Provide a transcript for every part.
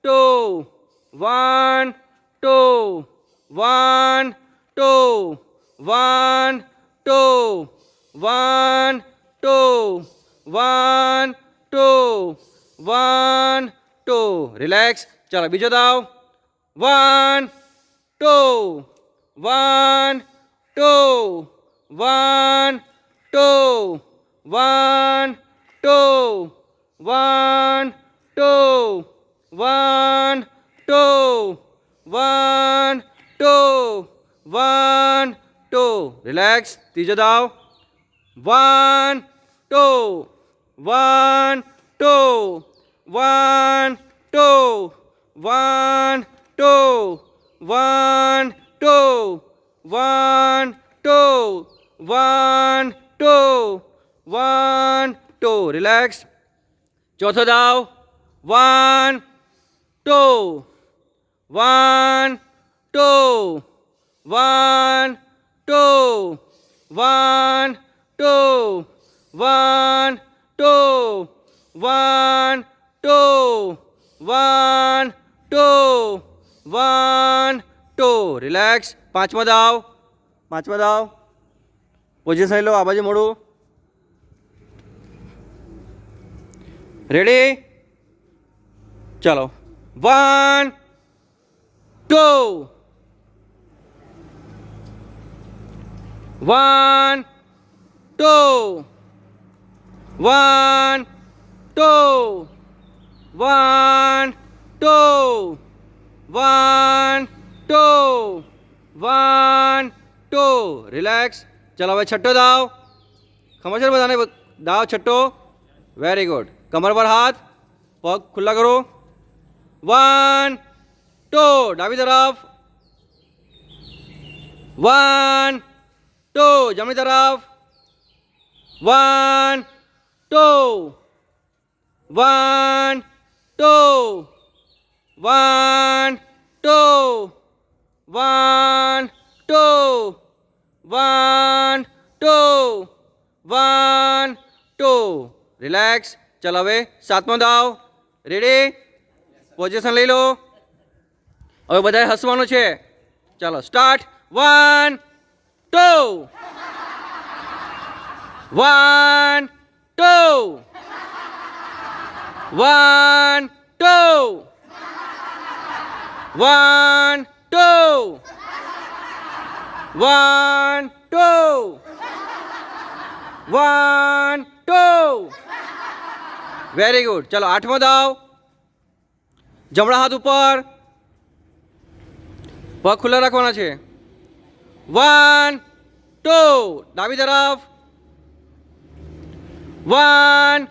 2 1 2 1 2 1 2 1 2 1 2 1 2 relax. ચાલો બીજો દાવ. 1 2 1 2 1 2 1 2 1 2 1 2 1 2 1 2 રિલેક્સ. ત્રીજો દાવ. 1 2 1 2 1 2 1 2 1 2 1 2 1 2 1 2 રિલેક્સ. ચોથો દાવ. 1 2 1 2 1 2 1 2 1 2 1 2 1 2 1 2 રિલેક્સ. પાંચમો દાવ. પોઝિશન લઈ લો, આ બાજુ મોડું. રેડી. ચાલો. 1 2 1 2 1 2 1 2 1 2 1 2 રિલેક્સ. ચલો હવે છઠ્ઠો દાવ. ખબર છે બધાને? દાવ છઠ્ઠો. Very good. કમર પર હાથ, પગ ખુલ્લા કરો. 1 2 ડાબી તરફ. 1 2 જમણી તરફ. 1 2 1 2 1 2 1 2 1 2 1 2 રિલેક્સ. ચાલો હવે સાતમો દાવ. રેડી. પોઝિશન લઈ લો. હવે બધાએ હસવાનું છે. ચાલો સ્ટાર્ટ. 1 2 1 2 1 2 1 2 1 2 1 2 very good. ચલો આઠમો દાવ. જમણા હાથ ઉપર, પગ ખુલ્લા રાખવાના છે. 1 2 ડાબી તરફ. 1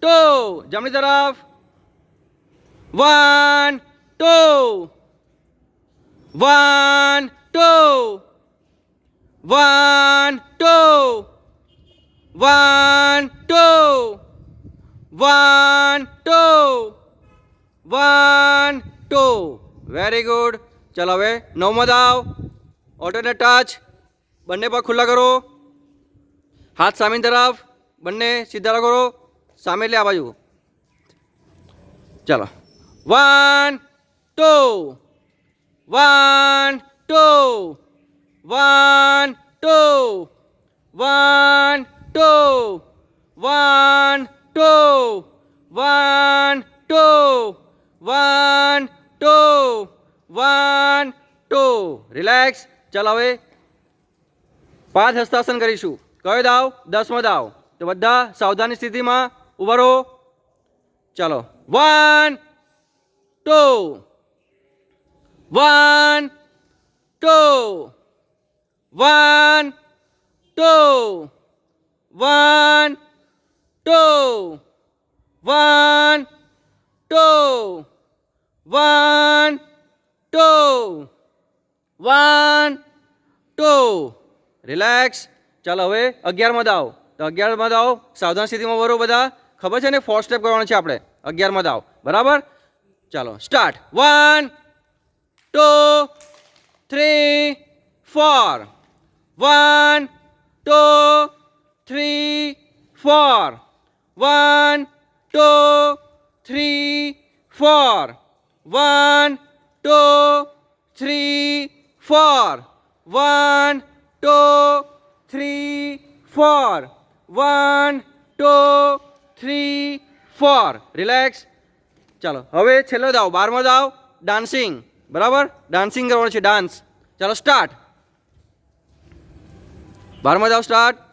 2 જમણી તરફ. 1 2 1 2 1 2 1 2 1 2 1 2 વેરી ગુડ. ચાલો હવે નવમો દાવ. Alternate touch. બંને પગ ખુલ્લા કરો. હાથ સામેની તરફ. બંને સીધા કરો. સામે એટલે આ બાજુ. ચાલો. 1 2 1 2 1 2 1 2 1 2 1 2 1 2 1 2 રિલેક્સ. ચાલો હવે 5 હસ્તાસન કરીશું. કયો દાવ? 10મો દાવ. તો બધા સાવધાની સ્થિતિમાં ઊભા રહો. ચાલો. 1 2 1 2 1 2 1 2 1 2 1 2 1 2 રિલેક્સ. ચાલો હવે 11મો દાવ. તો 11મો દાવ સાવધાન સ્થિતિમાં બરો બધા. ખબર છે ને 4 સ્ટેપ કરવાનું છે આપણે 11મો દાવ. બરાબર. ચાલો સ્ટાર્ટ. 1 2 3 4 1 2 3 4 1 2 3 4 1 2 3 4 1 2 3 4 1 2 3 4 રિલેક્સ. ચાલો હવે છેલ્લો દાવ 12મો દાવ ડાન્સિંગ. બરાબર, ડાન્સિંગ કરવાનું છે, ડાન્સ. ચાલો સ્ટાર્ટ. 12મો દાવ સ્ટાર્ટ.